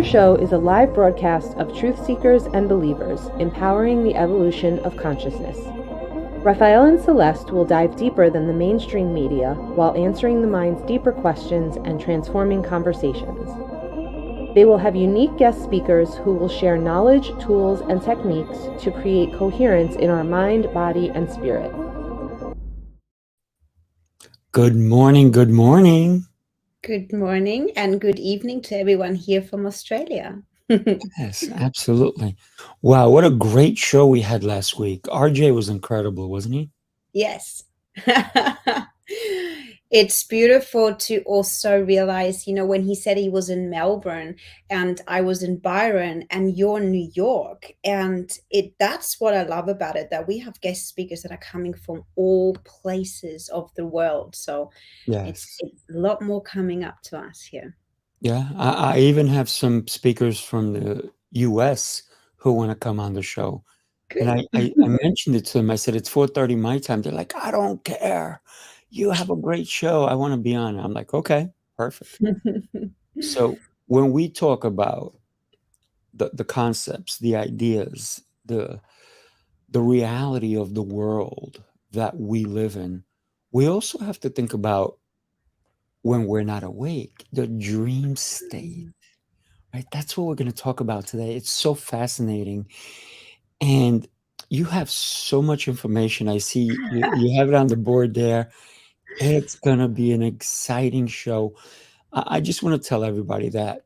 Show is a live broadcast of truth seekers and believers, empowering the evolution of consciousness. Raphael and Celeste will dive deeper than the mainstream media while answering the mind's deeper questions and transforming conversations. They will have unique guest speakers who will share knowledge, tools, and techniques to create coherence in our mind, body, and spirit. Good morning, good morning. Good morning and good evening to everyone here from Australia. Yes, absolutely. Wow, what a great show we had last week. RJ was incredible, wasn't he? Yes. It's beautiful to also realize, when he said he was in Melbourne and I was in Byron and you're in New York. And that's what I love about it, that we have guest speakers that are coming from all places of the world. So Yes. it's a lot more coming up to us here. Yeah, I even have some speakers from the US who want to come on the show. Good. And I mentioned it to them. I said, it's 4:30 my time. They're like, I don't care. You have a great show. I want to be on it. I'm like, okay, perfect. So when we talk about the concepts, the ideas, the reality of the world that we live in, we also have to think about when we're not awake, the dream state, right? That's what we're going to talk about today. It's so fascinating. And you have so much information. I see you have it on the board there. It's going to be an exciting show. I just want to tell everybody that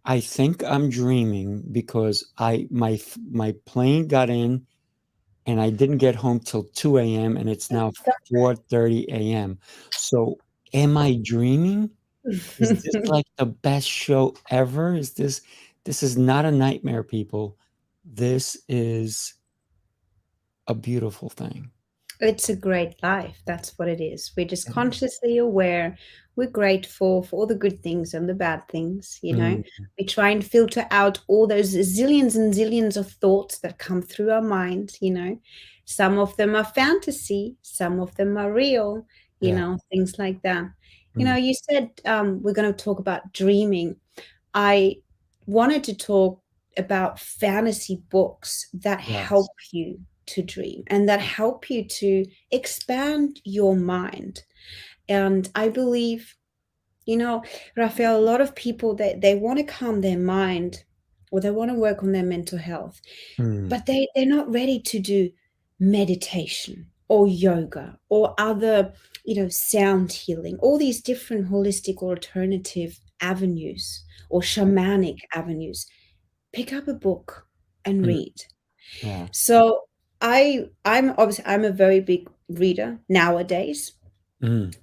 I think I'm dreaming because my plane got in and I didn't get home till 2 a.m. and it's now 4:30 a.m. So am I dreaming? Is this like the best show ever? This is not a nightmare, people. This is a beautiful thing. It's a great life. That's what it is. We're just consciously aware. We're grateful for all the good things and the bad things, Mm. We try and filter out all those zillions and zillions of thoughts that come through our mind, Some of them are fantasy, some of them are real, things like that. You said we're going to talk about dreaming. I wanted to talk about fantasy books that help you to dream and that help you to expand your mind. And I believe, Raphael, a lot of people, they want to calm their mind or they want to work on their mental health, but they're not ready to do meditation or yoga or other, sound healing, all these different holistic alternative avenues or shamanic avenues. Pick up a book and read. Yeah. So I'm a very big reader nowadays, and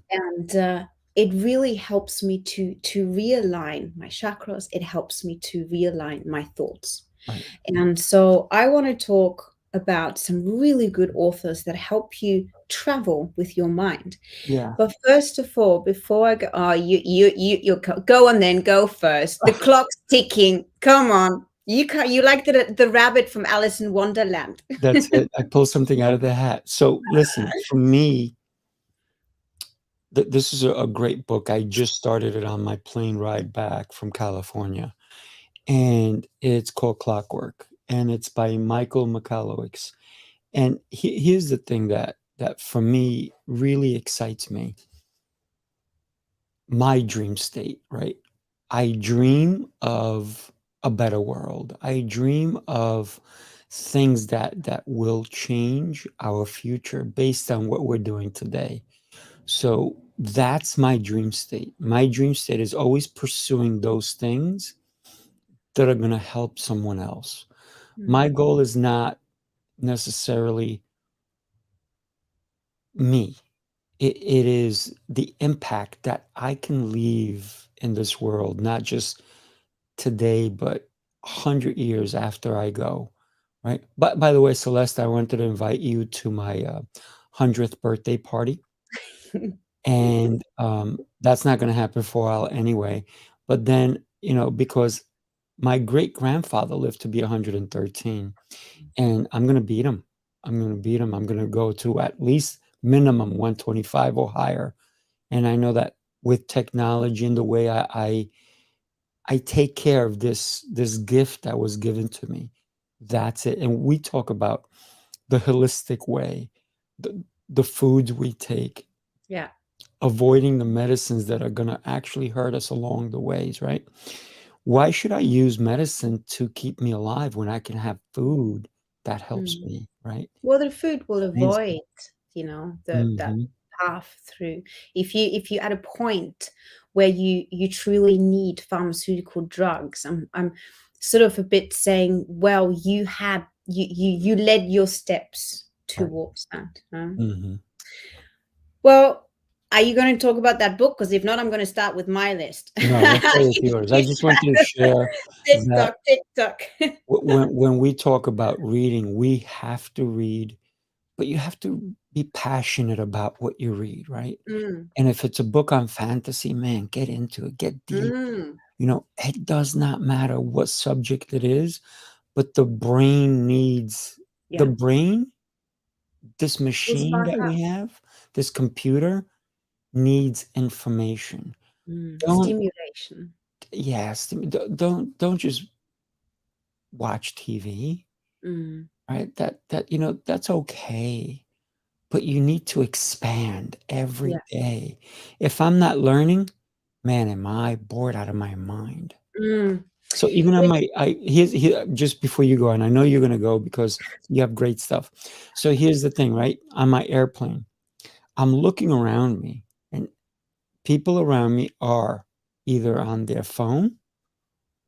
it really helps me to realign my chakras. It helps me to realign my thoughts, and so I want to talk about some really good authors that help you travel with your mind. Yeah. But first of all, before I go, you go on then. Go first. The clock's ticking. Come on. You like the rabbit from Alice in Wonderland. That's it. I pulled something out of the hat. So listen, for me, this is a great book. I just started it on my plane ride back from California, and it's called Clockwork, and it's by Michael Michalowicz. And here's the thing that for me really excites me. My dream state, right? I dream of a better world. I dream of things that will change our future based on what we're doing today. So that's my dream state. My dream state is always pursuing those things that are going to help someone else. My goal is not necessarily me. It is the impact that I can leave in this world, not just today, but 100 years after I go, right? But by the way, Celeste, I wanted to invite you to my 100th birthday party. And that's not going to happen for a while anyway. But then, because my great-grandfather lived to be 113, and I'm going to beat him. I'm going to go to at least minimum 125 or higher. And I know that with technology and the way I I take care of this gift that was given to me. That's it. And we talk about the holistic way, the foods we take, Yeah. avoiding the medicines that are going to actually hurt us along the ways, right? Why should I use medicine to keep me alive when I can have food that helps me, right? Well, the food will Amazing. avoid, that path through. If you at a point where you truly need pharmaceutical drugs, I'm sort of a bit saying, well, you led your steps towards that. Well, are you going to talk about that book? Because if not, I'm going to start with my list. No, let's go with yours. I just want to share that TikTok. when we talk about reading, we have to read, but you have to be passionate about what you read, right? And if it's a book on fantasy, man, get into it, get deep. It does not matter what subject it is, but the brain needs the brain, this machine that we have, this computer needs information. Stimulation. Yes. Don't just watch TV, right? That's okay. But you need to expand every day. If I'm not learning, man, am I bored out of my mind. So even on here, just before you go, and I know you're going to go because you have great stuff. So here's the thing, right? On my airplane, I'm looking around me, and people around me are either on their phone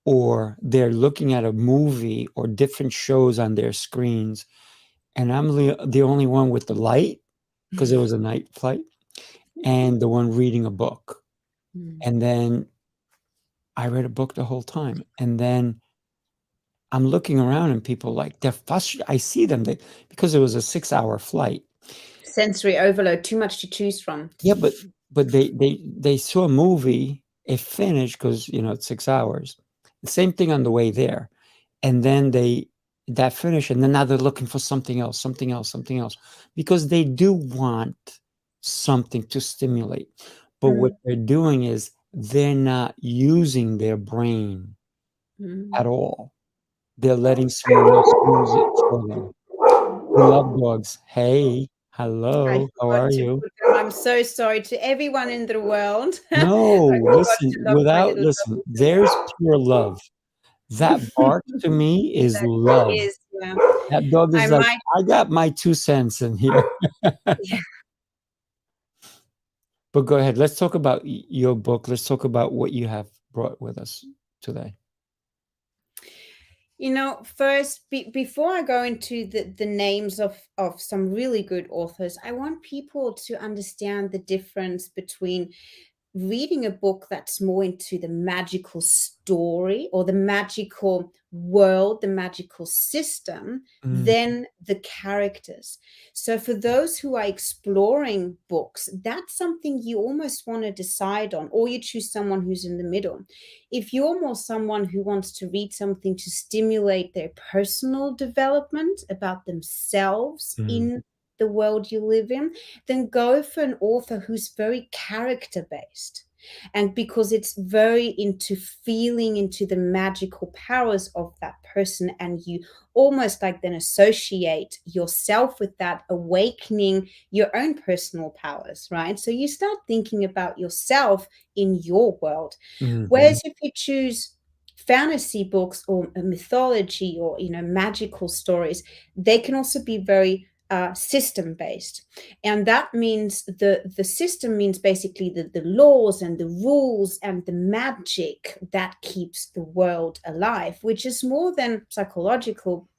or they're looking at a movie or different shows on their screens. And I'm the only one with the light because it was a night flight, and the one reading a book. And then I read a book the whole time. And then I'm looking around and people they're frustrated. I see them because it was a 6-hour flight. Sensory overload, too much to choose from. Yeah, but they saw a movie, it finished because it's 6 hours. The same thing on the way there. And then that finished, and then now they're looking for something else, because they do want something to stimulate. But what they're doing is they're not using their brain at all. They're letting someone else use it for them. We love dogs. Hey, hello, how are you? I'm so sorry to everyone in the world. No, listen, there's pure love. That bark to me is love. That dog is I got my 2 cents in here. But go ahead. Let's talk about your book. Let's talk about what you have brought with us today. First, before I go into the names of some really good authors, I want people to understand the difference between reading a book that's more into the magical story or the magical world, the magical system, than the characters. So for those who are exploring books, that's something you almost want to decide on, or you choose someone who's in the middle. If you're more someone who wants to read something to stimulate their personal development about themselves in the world you live in, then go for an author who's very character-based. And because it's very into feeling into the magical powers of that person, and you almost then associate yourself with that, awakening your own personal powers, right? So you start thinking about yourself in your world. Whereas if you choose fantasy books or mythology or magical stories, they can also be very system-based, and that means the system means basically the laws and the rules and the magic that keeps the world alive, which is more than psychological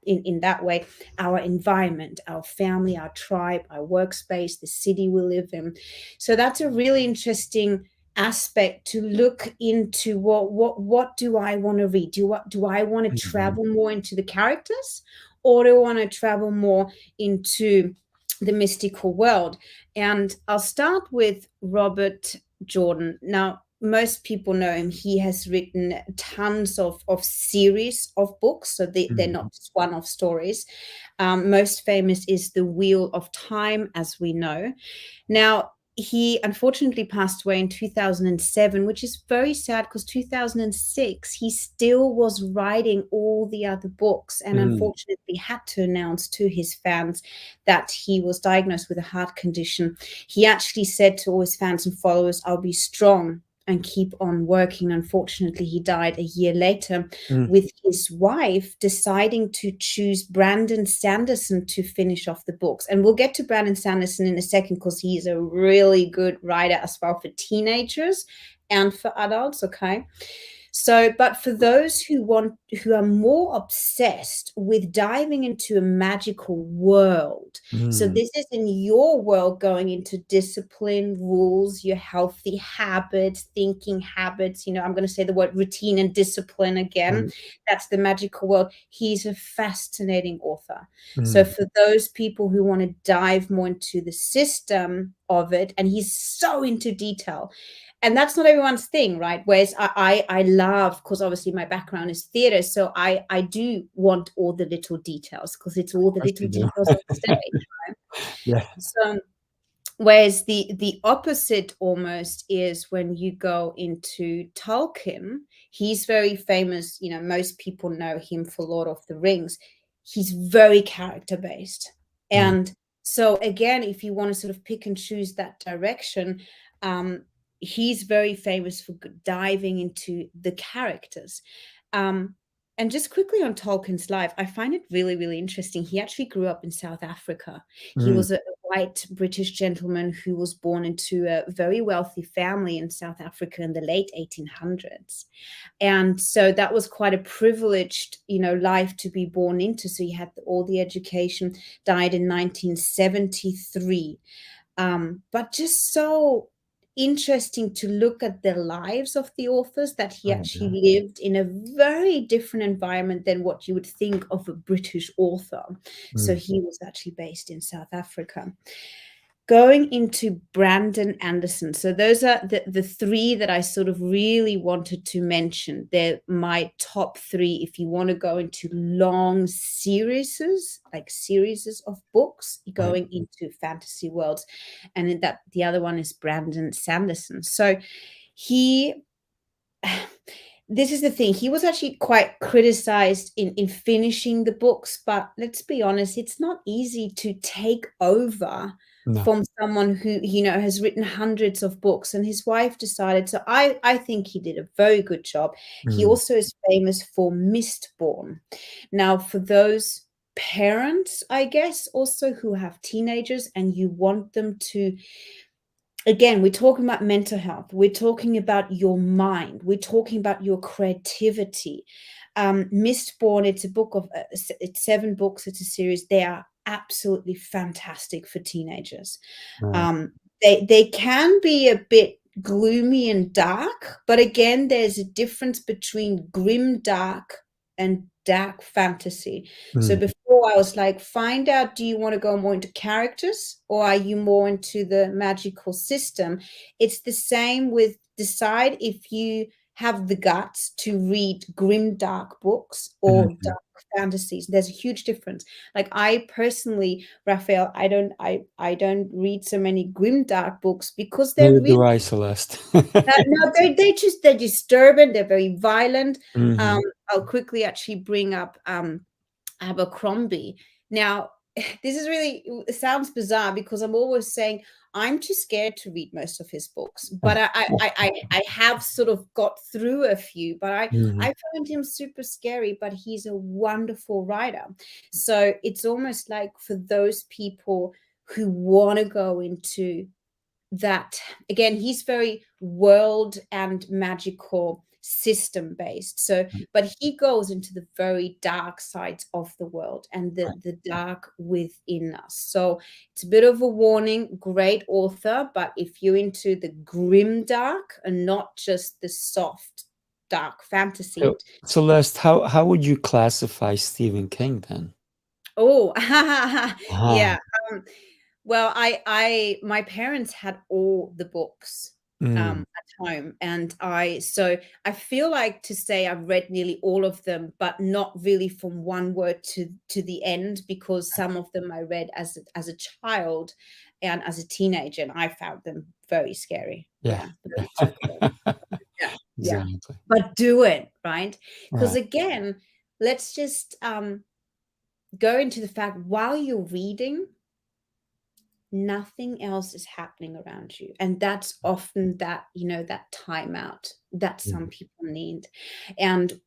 in that way. Our environment, our family, our tribe, our workspace, the city we live in. So that's a really interesting aspect to look into. What do I want to read? Do I want to travel more into the characters, or do I want to travel more into the mystical world? And I'll start with Robert Jordan. Now, most people know him. He has written tons of series of books, so they're not just one-off stories. Most famous is The Wheel of Time, as we know. Now, he unfortunately passed away in 2007, which is very sad because 2006 he still was writing all the other books, and unfortunately had to announce to his fans that he was diagnosed with a heart condition. He actually said to all his fans and followers, "I'll be strong and keep on working." Unfortunately, he died a year later, with his wife deciding to choose Brandon Sanderson to finish off the books. And we'll get to Brandon Sanderson in a second because he's a really good writer as well for teenagers and for adults, okay? So, but for those who are more obsessed with diving into a magical world, so this is in your world, going into discipline, rules, your healthy habits, thinking habits. I'm going to say the word routine and discipline again. That's the magical world. He's a fascinating author. So for those people who want to dive more into the system of it, and he's so into detail. And that's not everyone's thing, right? Whereas I love, because obviously my background is theater, so I do want all the little details, because it's all the little details on stage, right? Yeah. So whereas the opposite almost is when you go into Tolkien. He's very famous. Most people know him for Lord of the Rings. He's very character based. And so again, if you want to sort of pick and choose that direction, he's very famous for diving into the characters. And just quickly on Tolkien's life, I find it really, really interesting. He actually grew up in South Africa. He was a white British gentleman who was born into a very wealthy family in South Africa in the late 1800s. And so that was quite a privileged, life to be born into. So he had all the education, died in 1973. But just so interesting to look at the lives of the authors, that he actually lived in a very different environment than what you would think of a British author. So he was actually based in South Africa. Going into Brandon Sanderson. So those are the three that I sort of really wanted to mention. They're my top three if you want to go into long series of books going into fantasy worlds. And then the other one is Brandon Sanderson. So this is the thing. He was actually quite criticized in finishing the books, but let's be honest, it's not easy to take over from someone who, has written hundreds of books, and his wife decided. So I think he did a very good job. He also is famous for Mistborn. Now, for those parents, I guess, also who have teenagers and you want them to, again, we're talking about mental health. We're talking about your mind. We're talking about your creativity. Mistborn, it's a book of, it's 7 books. It's a series. They are absolutely fantastic for teenagers. They can be a bit gloomy and dark, but again, there's a difference between grim dark and dark fantasy. So before I was like, find out, do you want to go more into characters or are you more into the magical system? It's the same with decide if you have the guts to read grim dark books or dark fantasies. There's a huge difference. Like I personally, Raphael, I don't read so many grim dark books because they're Neither really do I, Celeste. no, they're disturbing. They're very violent. I'll quickly actually bring up Abercrombie. Now, this is really, it sounds bizarre because I'm always saying I'm too scared to read most of his books, but I have sort of got through a few, but I found him super scary, but he's a wonderful writer. So it's almost like for those people who want to go into that, again, he's very world and magical system based. So, but he goes into the very dark sides of the world and the dark within us. So it's a bit of a warning. Great author, but if you're into the grim dark and not just the soft dark fantasy. So, Celeste, how would you classify Stephen King then? Oh, yeah. Well, my parents had all the books at home, and I feel like to say I've read nearly all of them, but not really from one word to the end, because some of them I read as a child, and as a teenager, and I found them very scary. Yeah. Very difficult. Yeah. Exactly. But do it, right? Because Right. again, let's just go into the fact, while you're reading, nothing else is happening around you, and that's often that, that timeout that some people need. And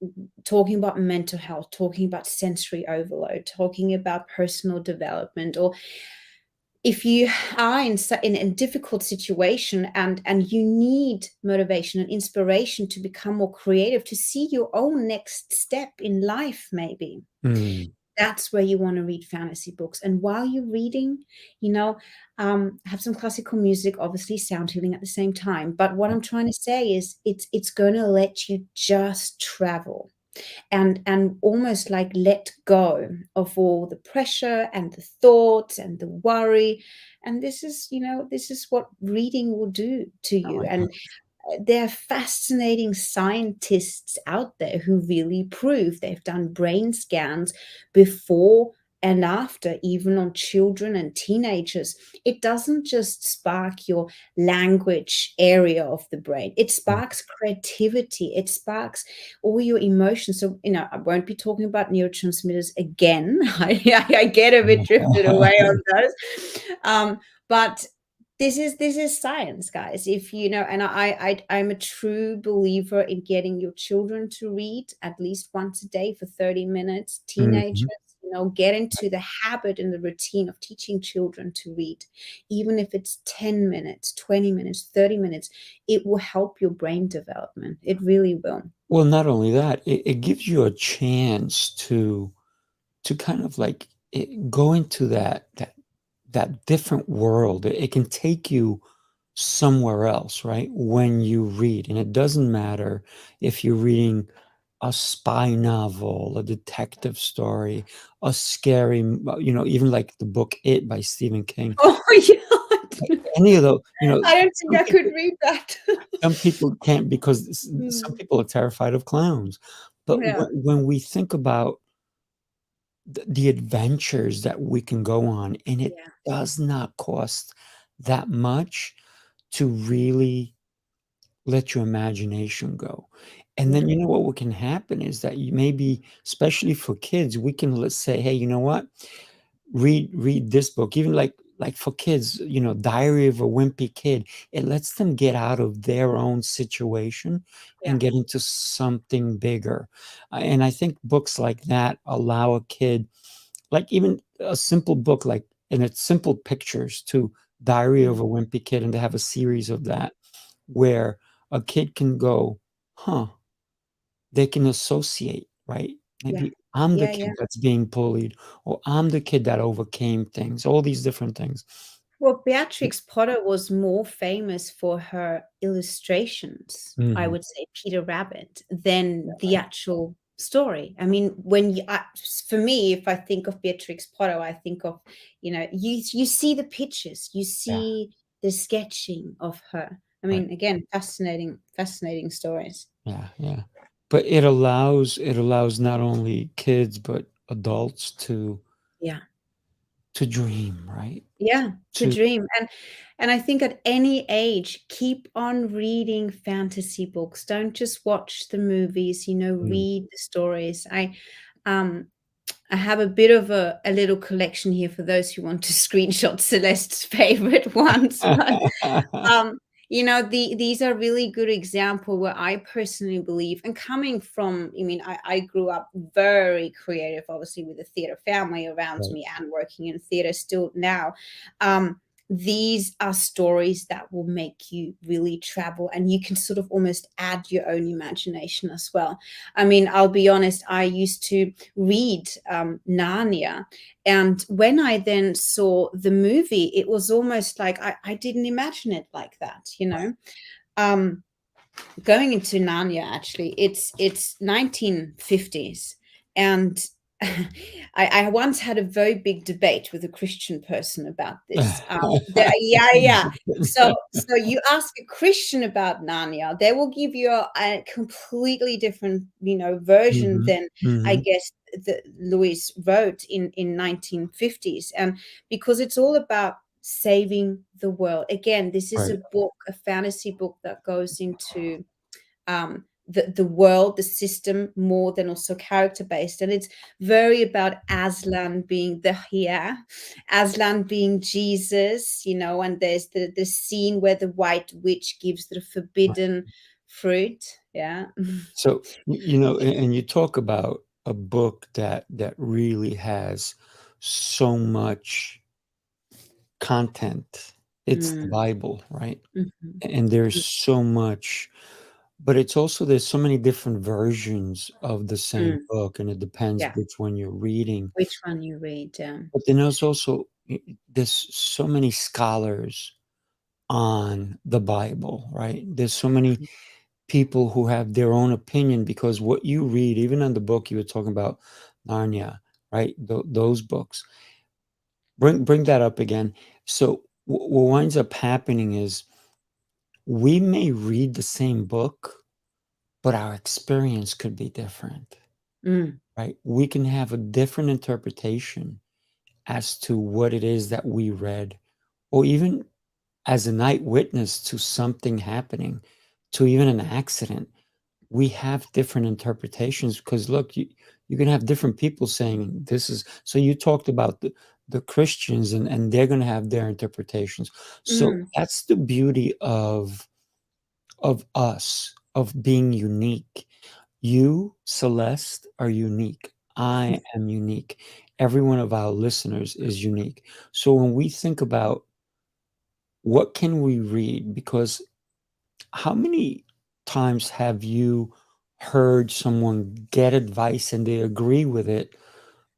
talking about mental health, talking about sensory overload, talking about personal development, or if you are in a difficult situation and you need motivation and inspiration to become more creative, to see your own next step in life, maybe Mm. that's where you want to read fantasy books. And while you're reading, have some classical music, obviously sound healing at the same time. But what I'm trying to say is it's going to let you just travel and almost like let go of all the pressure and the thoughts and the worry. And this is what reading will do to you. And there are fascinating scientists out there who really prove, they've done brain scans before and after, even on children and teenagers. It doesn't just spark your language area of the brain. It sparks creativity. It sparks all your emotions. So, I won't be talking about neurotransmitters again. I get a bit drifted away on those. But this is science, guys. If and I'm a true believer in getting your children to read at least once a day for 30 minutes. Teenagers, get into the habit and the routine of teaching children to read, even if it's 10 minutes, 20 minutes, 30 minutes. It will help your brain development. It really will. Well, not only that, it gives you a chance to kind of like go into that different world. It can take you somewhere else, right? When you read, and it doesn't matter if you're reading a spy novel, a detective story, a scary, even like the book It by Stephen King. Oh yeah. Any of those, I don't think I could read that. some people can't, because some people are terrified of clowns. But when we think about the adventures that we can go on, and it does not cost that much to really let your imagination go. And then what can happen is that you maybe, especially for kids, we can, let's say, hey, you know what? Read this book, even like for kids, Diary of a Wimpy Kid. It lets them get out of their own situation and get into something bigger. And I think books like that allow a kid, like even a simple book, like, and it's simple pictures to Diary of a Wimpy Kid, and they have a series of that where a kid can go, they can associate, right? Maybe I'm the kid that's being bullied, or I'm the kid that overcame things, all these different things. Well, Beatrix Potter was more famous for her illustrations, I would say, Peter Rabbit, than the actual story. I mean, for me, if I think of Beatrix Potter, I think of, you see the pictures, you see the sketching of her. I mean, again, fascinating stories. Yeah. But it allows not only kids but adults to dream, right? Yeah, to dream. And I think at any age, keep on reading fantasy books. Don't just watch the movies, read the stories. I have a bit of a little collection here for those who want to screenshot Celeste's favorite ones. But, these are really good example where I personally believe, and coming from, I grew up very creative, obviously, with a theater family around me and working in theater still now. These are stories that will make you really travel, and you can sort of almost add your own imagination as well. I mean, I'll be honest, I used to read Narnia, and when I then saw the movie, it was almost like I didn't imagine it like that, going into Narnia, actually, it's 1950s, and I once had a very big debate with a Christian person about this. So you ask a Christian about Narnia, they will give you a completely different, version than I guess Lewis wrote in 1950s, and because it's all about saving the world. Again, this is Right. a book, a fantasy book that goes into the world, the system, more than also character based, and it's very about Aslan being Aslan being Jesus, and there's the scene where the White Witch gives the Right. forbidden fruit. Yeah. So, and you talk about a book that really has so much content. It's the Mm, Bible, right? mhm, And there's so much, but it's also there's so many different versions of the same mm, book, and it depends yeah. which one you're reading. Which one you read? But then there's also there's so many scholars on the Bible, right? There's so many people who have their own opinion because what you read, even in the book you were talking about, Narnia, right? Those books. Bring that up again. So what winds up happening is we may read the same book, but our experience could be different, Mm, right? We can have a different interpretation as to what it is that we read, or even as an eyewitness to something happening, to even an accident. We have different interpretations because look, you can have different people saying this is so you talked about the Christians and they're going to have their interpretations. So mm, that's the beauty of us, of being unique. You, Celeste, are unique. I am unique. Every one of our listeners is unique. So when we think about what can we read, because how many times have you heard someone get advice and they agree with it,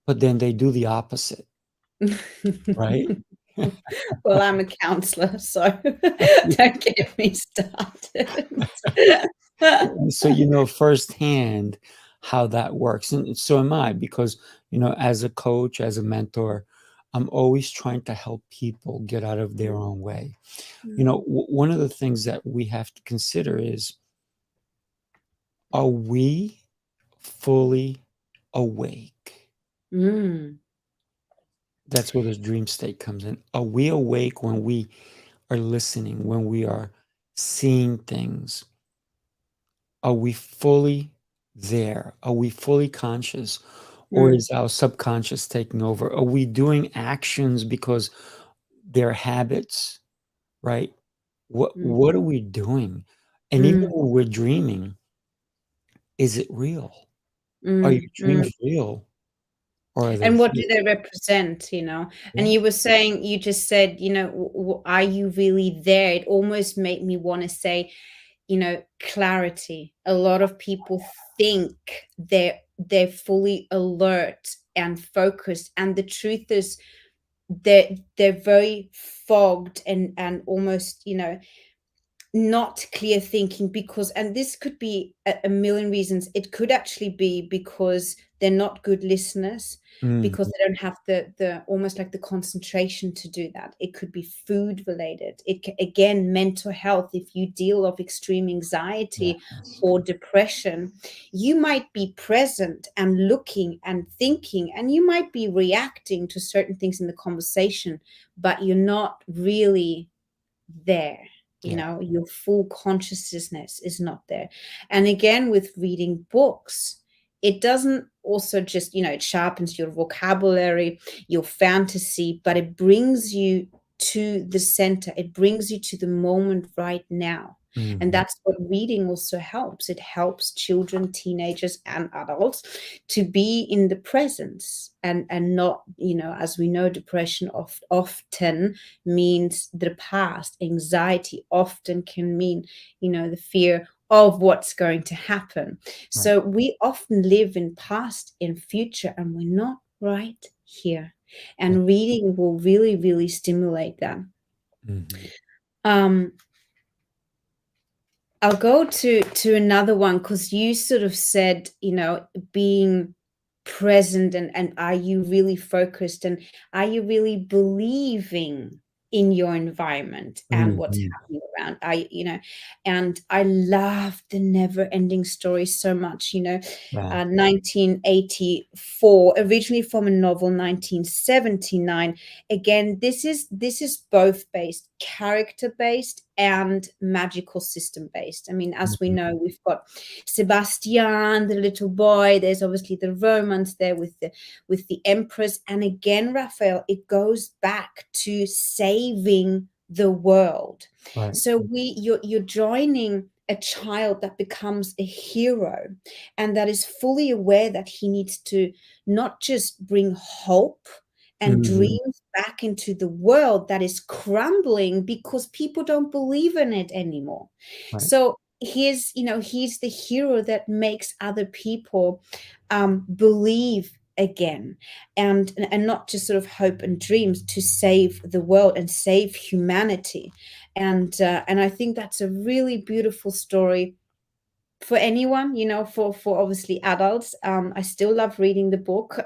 but then they do the opposite, right? well, I'm a counselor, so don't get me started. And so you know firsthand how that works. And so am I, because, as a coach, as a mentor, I'm always trying to help people get out of their own way. One of the things that we have to consider is, are we fully awake? Mm, That's where this dream state comes in. Are we awake when we are listening, when we are seeing things? Are we fully there? Are we fully conscious? Or mm, is our subconscious taking over? Are we doing actions because they're habits, right? What mm, what are we doing? And even mm, when we're dreaming, is it real? Are your mm, mm. dreams real or are they And what do fake? they represent, And Yeah. you just said, are you really there? It almost made me want to say, clarity. A lot of people think they're fully alert and focused, and the truth is they're very fogged and almost, not clear thinking, because and this could be a million reasons. It could actually be because they're not good listeners, Mm, because they don't have the almost like the concentration to do that. It could be food related. Again, mental health. If you deal of extreme anxiety yes. or depression, you might be present and looking and thinking, and you might be reacting to certain things in the conversation, but you're not really there. Yeah. Your full consciousness is not there. And again, with reading books, it doesn't also just, it sharpens your vocabulary, your fantasy, but it brings you to the center. It brings you to the moment right now. And Mhm. that's what reading also helps. It helps children, teenagers, and adults to be in the presence and not, as we know, depression often means the past. Anxiety often can mean, the fear of what's going to happen. Right. So we often live in past, in future, and we're not right here. Yeah. And reading will really, really stimulate that. Mhm. Um, I'll go to another one, because you sort of said, being present and are you really focused and are you really believing in your environment and what's Mhm. happening around. And I love the never ending story so much. Yeah. 1984, originally from a novel, 1979. Again, this is both based, character based and magical system based. I mean, as we Mhm. know, we've got Sebastian, the little boy. There's obviously the romance there with the empress. And again, Raphael, it goes back to saving the world. Right. So you're joining a child that becomes a hero and that is fully aware that he needs to not just bring hope and Mhm. dreams back into the world that is crumbling because people don't believe in it anymore. Right. So he's the hero that makes other people believe again, and not just sort of hope and dreams, to save the world and save humanity. And I think that's a really beautiful story for anyone, for obviously adults. I still love reading the book.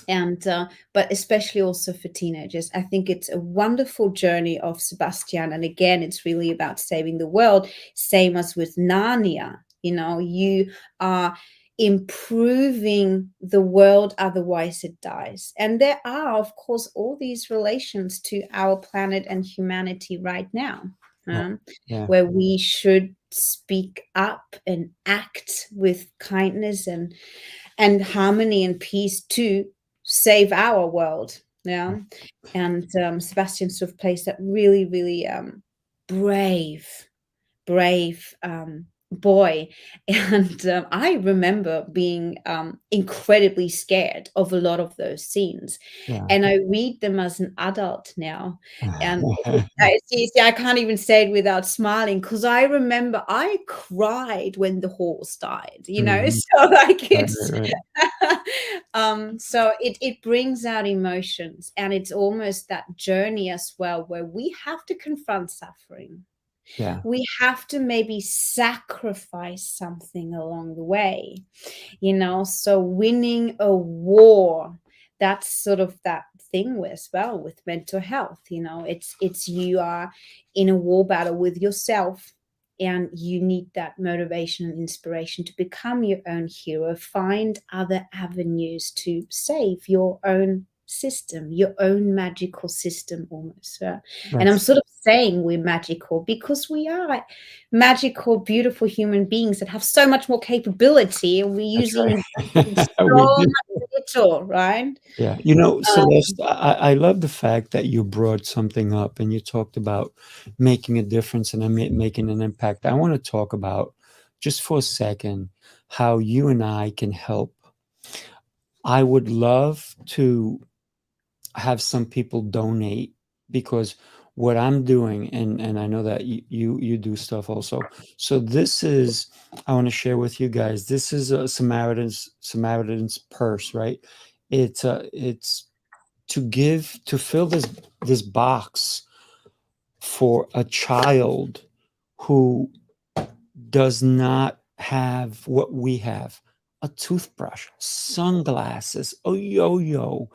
And But especially also for teenagers. I think it's a wonderful journey of Sebastian, and again, it's really about saving the world, same as with Narnia. You are improving the world, otherwise it dies. And there are, of course, all these relations to our planet and humanity right now, Right. um, Yeah. where we should speak up and act with kindness and harmony and peace to save our world. Yeah. And Sebastian sort of plays that really, really brave boy. And I remember being incredibly scared of a lot of those scenes. Yeah. And I read them as an adult now. And I can't even say it without smiling, because I remember I cried when the horse died, Mhm. so like Right, it's right, right. so it brings out emotions, and it's almost that journey as well, where we have to confront suffering. Yeah. We have to maybe sacrifice something along the way, so winning a war, that's sort of that thing as well with mental health. It's you are in a war battle with yourself, and you need that motivation and inspiration to become your own hero, find other avenues to save your own system, your own magical system, almost. And I'm That's sort of saying we're magical because we are magical, beautiful human beings that have so much more capability, and we're that's using right. We so do. much little, right? Yeah. Um, Celeste, I love the fact that you brought something up and you talked about making a difference and making an impact. I want to talk about, just for a second, how you and I can help. I would love to have some people donate, because what I'm doing, and I know that you do stuff also. So this is, I want to share with you guys. This is a Samaritan's purse, right? It's to give, to fill this box for a child who does not have what we have: a toothbrush, sunglasses, a yo-yo,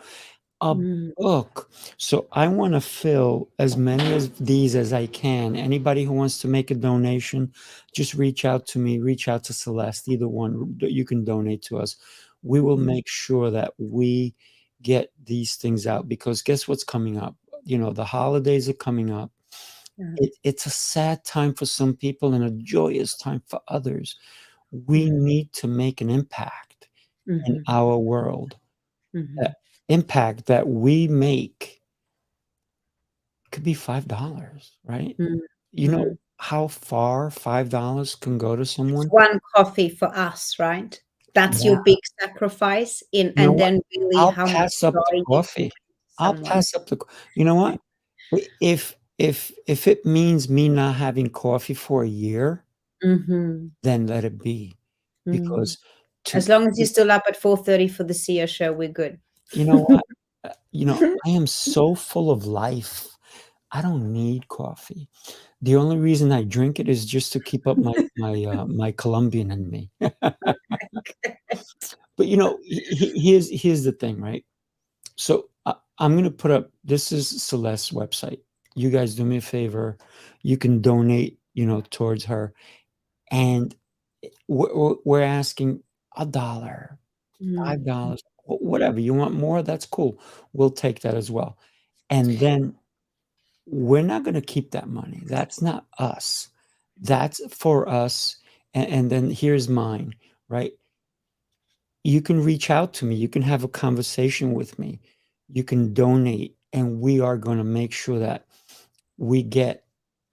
a mm, book. So I want to fill as many of these as I can. Anybody who wants to make a donation, just reach out to me, reach out to Celeste, either one. You can donate to us. We will mm, make sure that we get these things out, because guess what's coming up? The holidays are coming up. yeah, It's a sad time for some people and a joyous time for others. We mm, need to make an impact in mhm, our world. mhm, That impact that we make could be $5, right? mm, You know mm. how far $5 can go to It's someone? one coffee for us, right? That's Yeah. your big sacrifice in, You know and what? then really I'll how much pass up the joy you can bring coffee. to I'll someone. pass up the co You know what? If it means me not having coffee for a year, Mhm, then let it be, mm. because to As long as you're still up at 4:30 for the Seer Show, we're good. you know what? I am so full of life. I don't need coffee. The only reason I drink it is just to keep up my Colombian in me. But here's the thing, right? So I'm going to put up, this is Celeste's website. You guys do me a favor. You can donate, towards her. And we're asking $1, $5, whatever. You want more? That's cool. We'll take that as well. And then we're not going to keep that money. That's not us. That's for us. And then here's mine, right? You can reach out to me. You can have a conversation with me. You can donate. And we are going to make sure that we get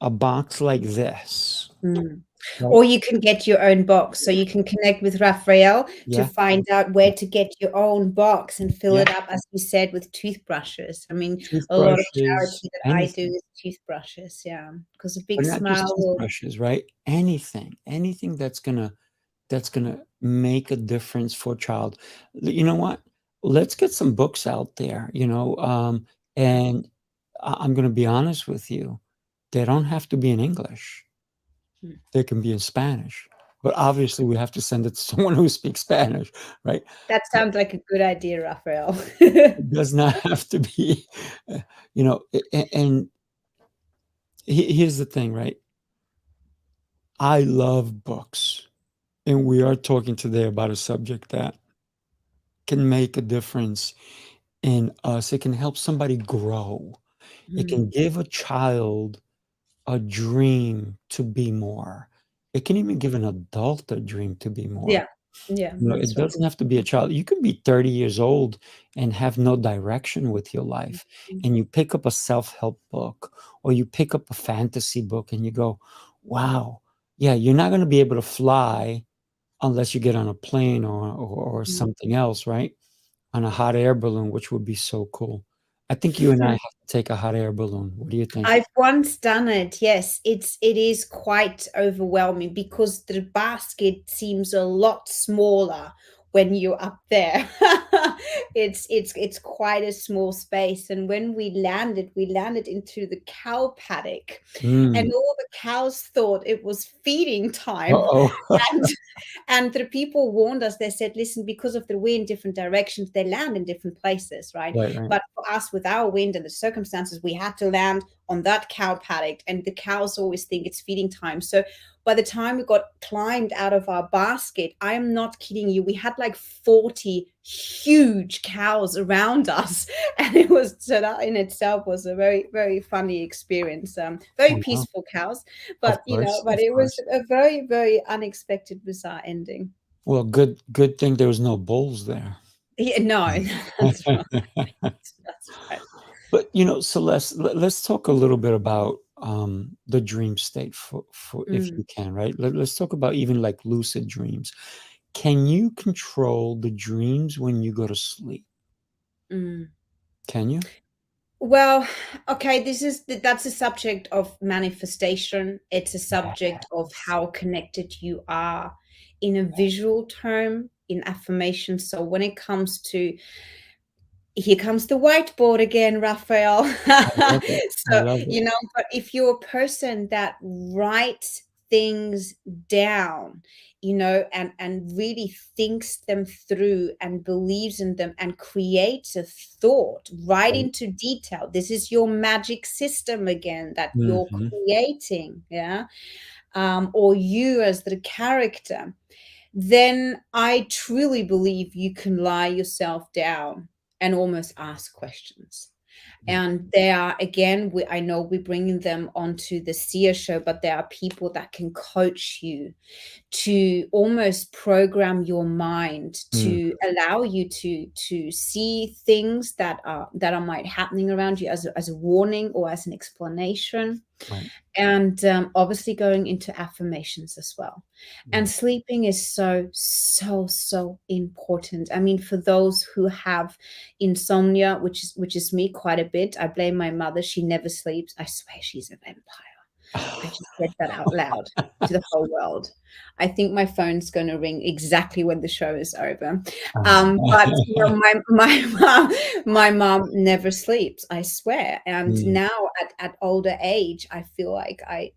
a box like this. Mm. Right? Or you can get your own box. So you can connect with Raphael to Yeah. find out where to get your own box and fill Yeah. it up, as you said, with toothbrushes. I mean, a lot of charity that I do anything. is toothbrushes. Yeah, because a But big not smile just will. toothbrushes, right? Anything that's gonna make a difference for a child. You know what? Let's get some books out there, and I'm gonna be honest with you. They don't have to be in English. They can be in Spanish. But obviously we have to send it to someone who speaks Spanish, right? That sounds like a good idea, Raphael. It does not have to be, and here's the thing, right? I love books, and we are talking today about a subject that can make a difference in us. It can help somebody grow. It can give a child a dream to be more. It can even give an adult a dream to be more. Yeah. Yeah, It that's right. doesn't have to be a child. You could be 30 years old and have no direction with your life. And you pick up a self-help book, or you pick up a fantasy book and you go, wow, yeah, you're not going to be able to fly unless you get on a plane or something else, right? On a hot air balloon, which would be so cool. I think you and I have to take a hot air balloon. What do you think? I've once done it. Yes, it is quite overwhelming because the basket seems a lot smaller when you're up there. It's quite a small space, and when we landed into the cow paddock, and all the cows thought it was feeding time. Uh-oh. And the people warned us. They said, listen, because of the wind, different directions, they land in different places, right? Right. But for us, with our wind and the circumstances, we had to land on that cow paddock, and the cows always think it's feeding time. So by the time we got climbed out of our basket, I am not kidding you, we had like 40 huge cows around us, and it was, so that in itself was a very, very funny experience. Very peaceful cows, but but it was a very, very unexpected, bizarre ending. Well, good thing there was no bulls there. Yeah, no, that's right. That's right. But Celeste, let's talk a little bit about the dream state for if you can, right? Let's talk about even like lucid dreams. Can you control the dreams when you go to sleep? Can you? Well, okay, that's a subject of manifestation. It's a subject of how connected you are in a visual term, in affirmation. So when it comes to, here comes the whiteboard again, Raphael. I love it. But if you're a person that writes things down, and really thinks them through and believes in them and creates a thought right into detail, this is your magic system again that you're creating, or you as the character, then I truly believe you can lie yourself down and almost ask questions. And there are, again, I know we're bringing them onto the Seer Show, but there are people that can coach you to almost program your mind to allow you to see things that might happening around you as a warning or as an explanation. Right. And obviously going into affirmations as well. And sleeping is so, so, so important. I mean, for those who have insomnia, which is me quite a bit, I blame my mother. She never sleeps. I swear she's a vampire. I just said that out loud to the whole world. I think my phone's going to ring exactly when the show is over. But my mom never sleeps, I swear. And now at older age, I feel like I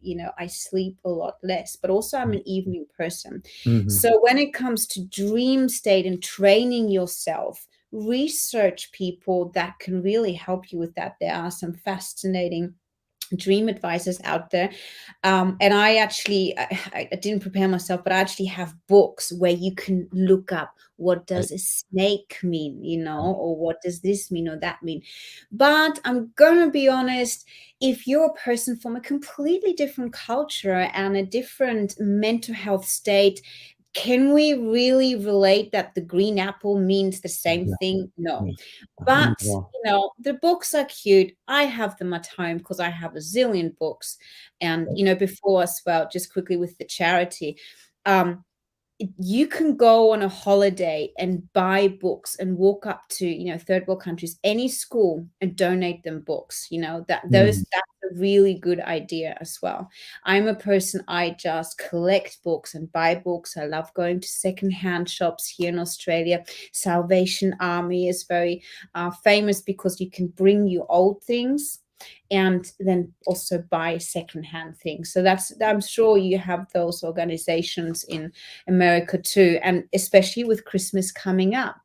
sleep a lot less, but also I'm an evening person. So when it comes to dream state and training yourself research people that can really help you with that. There are some fascinating dream advisors out there. And I actually, I didn't prepare myself, but I actually have books where you can look up, what Right. does a snake mean, or what does this mean or that mean. But I'm going to be honest, if you're a person from a completely different culture and a different mental health state, can we really relate that the green apple means the same Yeah. thing? No. Yeah. But, Well, the books are cute. I have them at home because I have a zillion books. And, before as well, just quickly with the charity, um, you can go on a holiday and buy books and walk up to, third world countries, any school, and donate them books. That's a really good idea as well. I'm a person, I just collect books and buy books. I love going to secondhand shops here in Australia. Salvation Army is very famous because you can bring your old things and then also buy secondhand things. So I'm sure you have those organizations in America too, and especially with Christmas coming up.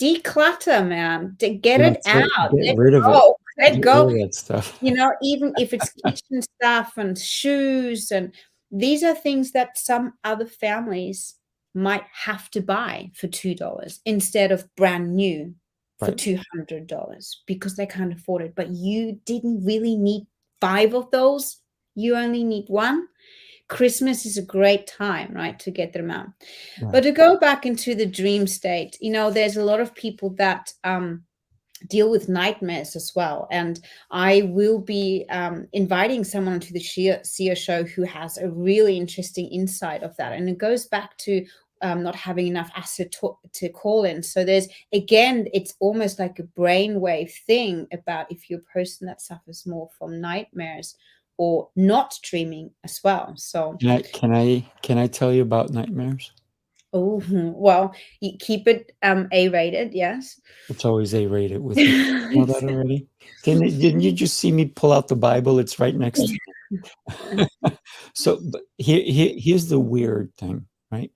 Declutter, man. Get it that's it. out. Get Let rid of it. go. Let Get go. rid of that stuff. Even if it's kitchen stuff and shoes, and these are things that some other families might have to buy for $2 instead of brand new for Right. $200 because they can't afford it. But you didn't really need 5 of those. You only need one. Christmas is a great time, right, to get them out. Yeah. But to go back into the dream state, there's a lot of people that deal with nightmares as well. And I will be inviting someone to the Seer Show who has a really interesting insight of that. And it goes back to not having enough acid to call in. So it's almost like a brainwave thing about if you're a person that suffers more from nightmares or not dreaming as well. So Can I tell you about nightmares? oh, well, you keep it A-rated, yes. It's always A-rated with me. You know that already? Didn't you just see me pull out the Bible? It's right next to me. So, but here's the weird thing, right?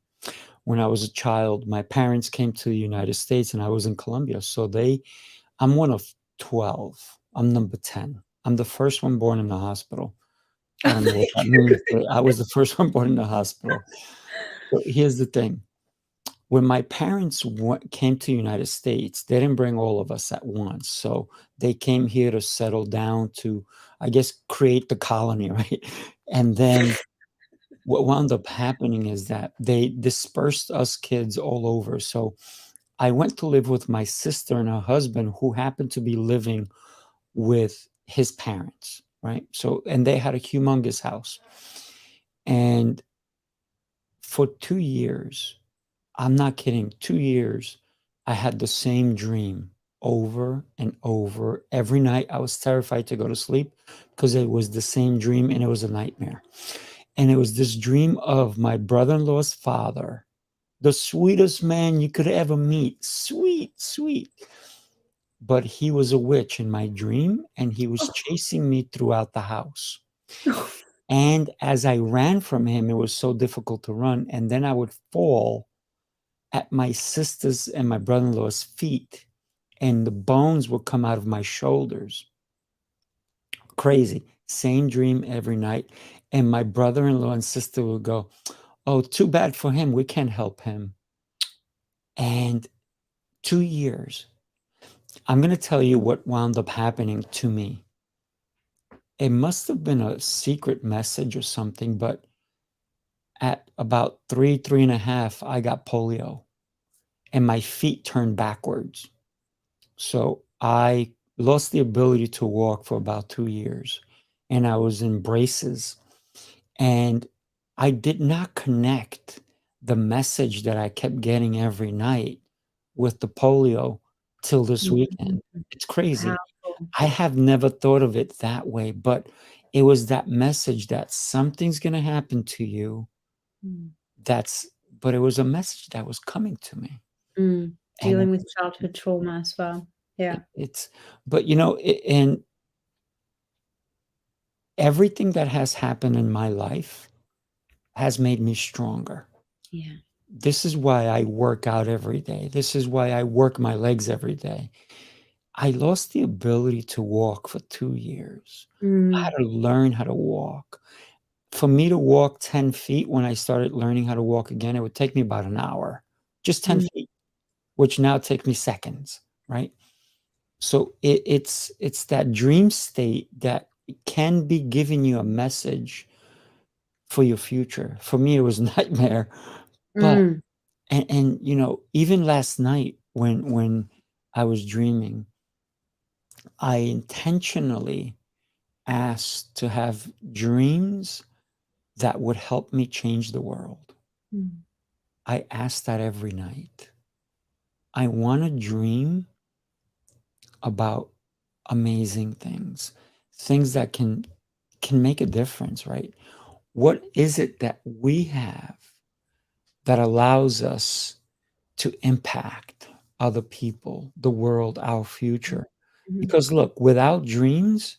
When I was a child, my parents came to the United States and I was in Colombia. So I'm one of 12. I'm number 10. I'm the first one born in the hospital. I don't know what that means, but I was the first one born in the hospital. So here's the thing. When my parents came to the United States, they didn't bring all of us at once. So they came here to settle down to, I guess, create the colony, right? And then what wound up happening is that they dispersed us kids all over. So I went to live with my sister and her husband, who happened to be living with his parents, right? So, and they had a humongous house. And for 2 years, I'm not kidding, 2 years, I had the same dream over and over. Every night I was terrified to go to sleep because it was the same dream and it was a nightmare. And it was this dream of my brother-in-law's father, the sweetest man you could ever meet. Sweet, sweet. But he was a witch in my dream and he was chasing me throughout the house. And as I ran from him, it was so difficult to run. And then I would fall at my sister's and my brother-in-law's feet, and the bones would come out of my shoulders. Crazy. Same dream every night. And my brother-in-law and sister would go, "Oh, too bad for him. We can't help him." And 2 years. I'm going to tell you what wound up happening to me. It must have been a secret message or something, but at about 3.5, I got polio and my feet turned backwards. So I lost the ability to walk for about 2 years and I was in braces. And I did not connect the message that I kept getting every night with the polio till this weekend. It's crazy. Powerful. I have never thought of it that way, but it was that message that something's going to happen to you. But it was a message that was coming to me. Dealing with childhood trauma as well. Yeah. But and everything that has happened in my life has made me stronger. Yeah. This is why I work out every day. This is why I work my legs every day. I lost the ability to walk for 2 years. I had to learn how to walk. For me to walk 10 feet when I started learning how to walk again, it would take me about an hour, just 10 feet, which now takes me seconds, right? So it's that dream state that can be giving you a message for your future. For me, it was nightmare, but and you know, even last night when I was dreaming, I intentionally asked to have dreams that would help me change the world. I ask that every night. I want to dream about amazing things, things that can make a difference, right? What is it that we have that allows us to impact other people, the world, our future? Because look, without dreams,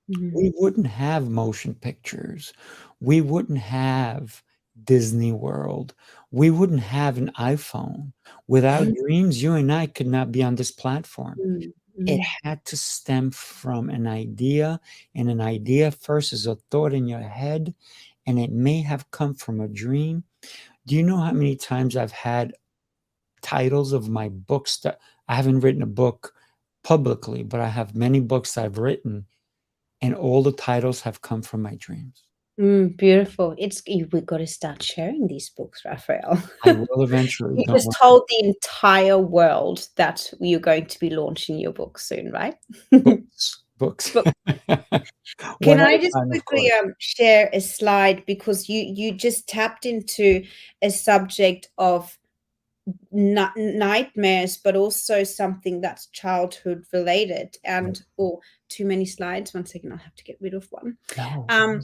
we wouldn't have motion pictures. We wouldn't have Disney World. We wouldn't have an iPhone. Without dreams, you and I could not be on this platform. It had to stem from an idea, and an idea first is a thought in your head, and it may have come from a dream. Do you know how many times I've had titles of my books that I haven't written a book publicly, but I have many books I've written, and all the titles have come from my dreams. Beautiful. We've got to start sharing these books, Raphael. I will eventually. You Don't just worry. told the entire world that you're going to be launching your book soon, right? Books. Book. One Can at I a just time, of quickly course. share a slide, because you just tapped into a subject of nightmares, but also something that's childhood related. And too many slides. One second, I'll have to get rid of one. No. I've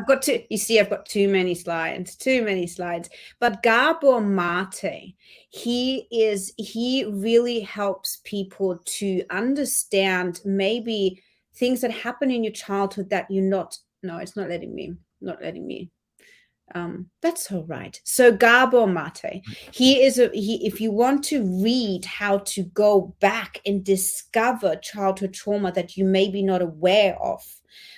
got too many slides. But Gabor Mate, he really helps people to understand maybe things that happen in your childhood that you're not. No, it's not letting me. That's all right. So Gabor Mate, if you want to read how to go back and discover childhood trauma that you may be not aware of,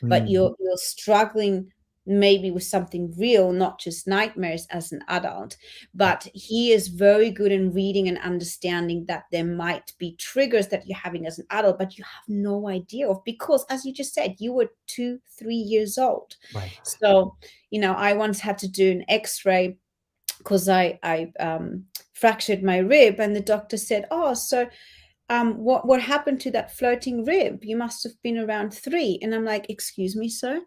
but you're struggling maybe with something real, not just nightmares as an adult, but he is very good in reading and understanding that there might be triggers that you're having as an adult, but you have no idea of, because as you just said, you were 2-3 years old. Right. So, I once had to do an X-ray because I fractured my rib, and the doctor said, "Oh, so what happened to that floating rib? You must have been around 3." And I'm like, "Excuse me, sir?"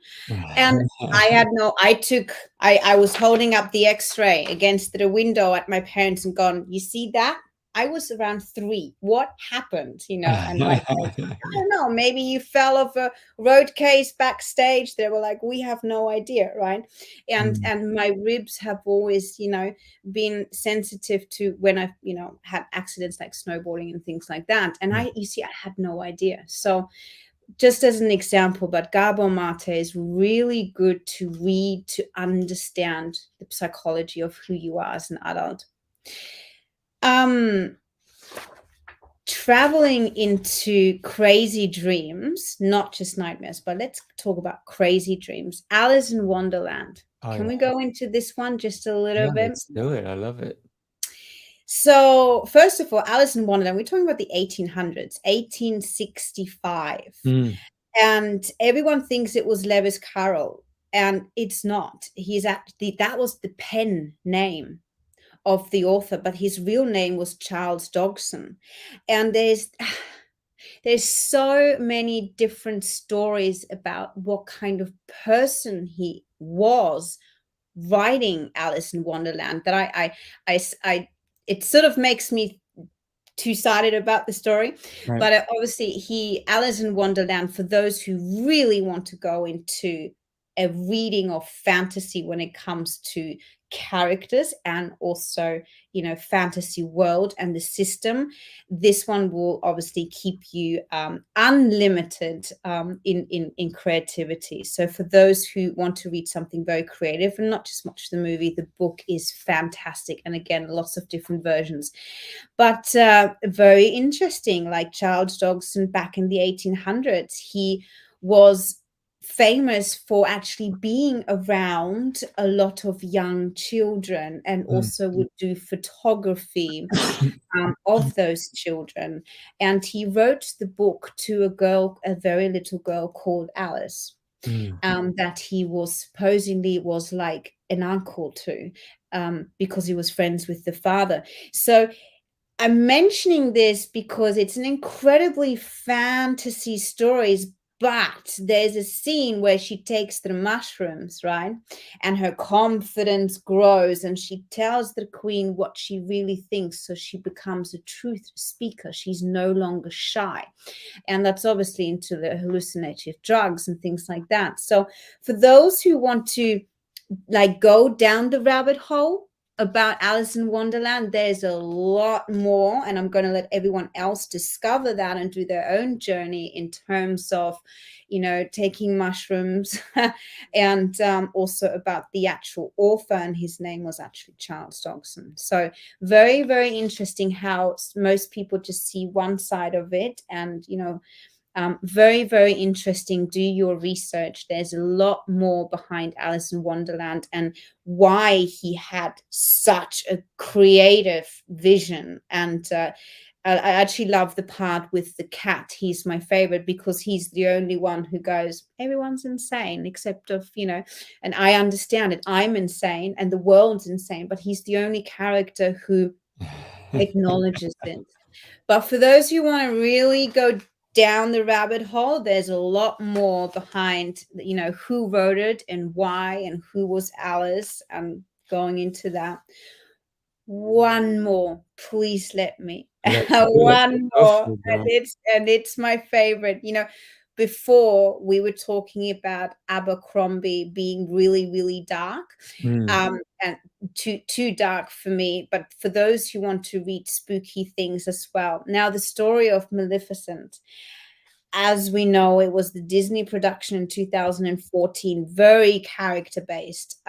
And I was holding up the X-ray against the window at my parents and gone, "You see that? I was around 3. What happened?" And my parents, I don't know, maybe you fell off a road case backstage. They were like, "We have no idea," right? And my ribs have always, been sensitive to when I've, had accidents like snowboarding and things like that. And I had no idea. So just as an example, but Gabor Mate is really good to read to understand the psychology of who you are as an adult. Traveling into crazy dreams, not just nightmares, but let's talk about crazy dreams. Alice in Wonderland. Can we go into this one just a little bit? Let's do it. I love it. So, first of all, Alice in Wonderland, we're talking about the 1800s, 1865. And everyone thinks it was Lewis Carroll, and it's not. That was the pen name of the author, but his real name was Charles Dodgson. And there's so many different stories about what kind of person he was writing Alice in Wonderland that I it sort of makes me two-sided about the story. Right. But obviously Alice in Wonderland, for those who really want to go into a reading of fantasy when it comes to characters and also, fantasy world and the system. This one will obviously keep you unlimited in creativity. So for those who want to read something very creative and not just watch the movie, the book is fantastic. And again, lots of different versions, but very interesting. Like Charles Dodgson back in the 1800s, he was famous for actually being around a lot of young children and also would do photography of those children. And he wrote the book to a very little girl called Alice, that he was supposedly was like an uncle to, because he was friends with the father. So I'm mentioning this because it's an incredibly fantasy stories, but there's a scene where she takes the mushrooms, right? And her confidence grows and she tells the queen what she really thinks. So she becomes a truth speaker. She's no longer shy. And that's obviously into the hallucinative drugs and things like that. So for those who want to like go down the rabbit hole about Alice in Wonderland, there's a lot more, and I'm going to let everyone else discover that and do their own journey in terms of, taking mushrooms and also about the actual author, and his name was actually Charles Dodgson. So very, very interesting how most people just see one side of it, and very, very interesting. Do your research. There's a lot more behind Alice in Wonderland and why he had such a creative vision. And I actually love the part with the cat. He's my favorite because he's the only one who goes, everyone's insane except of, and I understand it. I'm insane and the world's insane, but he's the only character who acknowledges it. But for those who want to really go down the rabbit hole, there's a lot more behind, who wrote it and why and who was Alice. I'm going into that. One more, please let me. One more, and it's my favorite. Before we were talking about Abercrombie being really, really dark, and too dark for me, but for those who want to read spooky things as well. Now, the story of Maleficent, as we know, it was the Disney production in 2014, very character-based.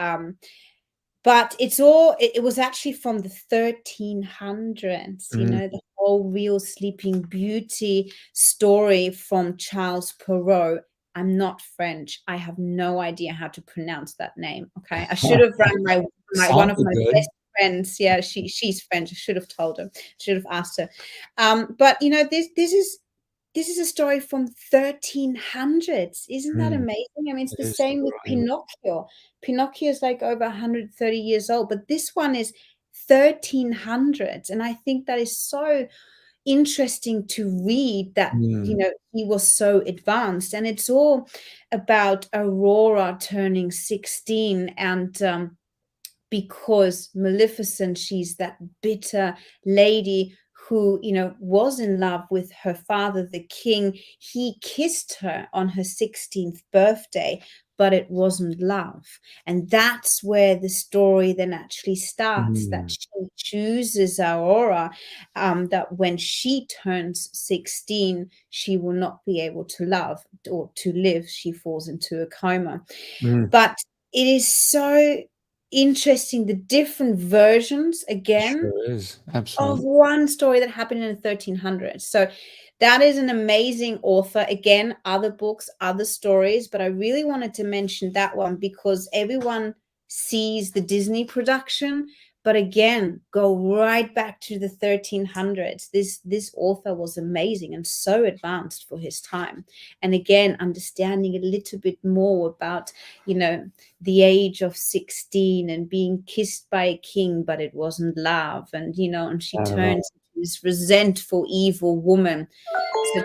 But it was actually from the 1300s, the whole Real Sleeping Beauty story from Charles Perrault. I'm not French. I have no idea how to pronounce that name. Okay. I should have rang one of my best friends. Yeah, she's French. I should have told her. Should have asked her. But this is a story from 1300s. Isn't that amazing? I mean, it's the same with Pinocchio. Pinocchio is like over 130 years old, but this one is 1300s. And I think that is so interesting to read that, he was so advanced. And it's all about Aurora turning 16 and because Maleficent, she's that bitter lady who, was in love with her father, the king. He kissed her on her 16th birthday, but it wasn't love. And that's where the story then actually starts, that she chooses Aurora, that when she turns 16, she will not be able to love or to live. She falls into a coma. But it is so interesting, the different versions again of one story that happened in the 1300s. So that is an amazing author. Again, other books, other stories, but I really wanted to mention that one because everyone sees the Disney production, but again, go right back to the 1300s. This author was amazing and so advanced for his time. And again, understanding a little bit more about, the age of 16 and being kissed by a king, but it wasn't love. And, and she turns into this resentful, evil woman. So,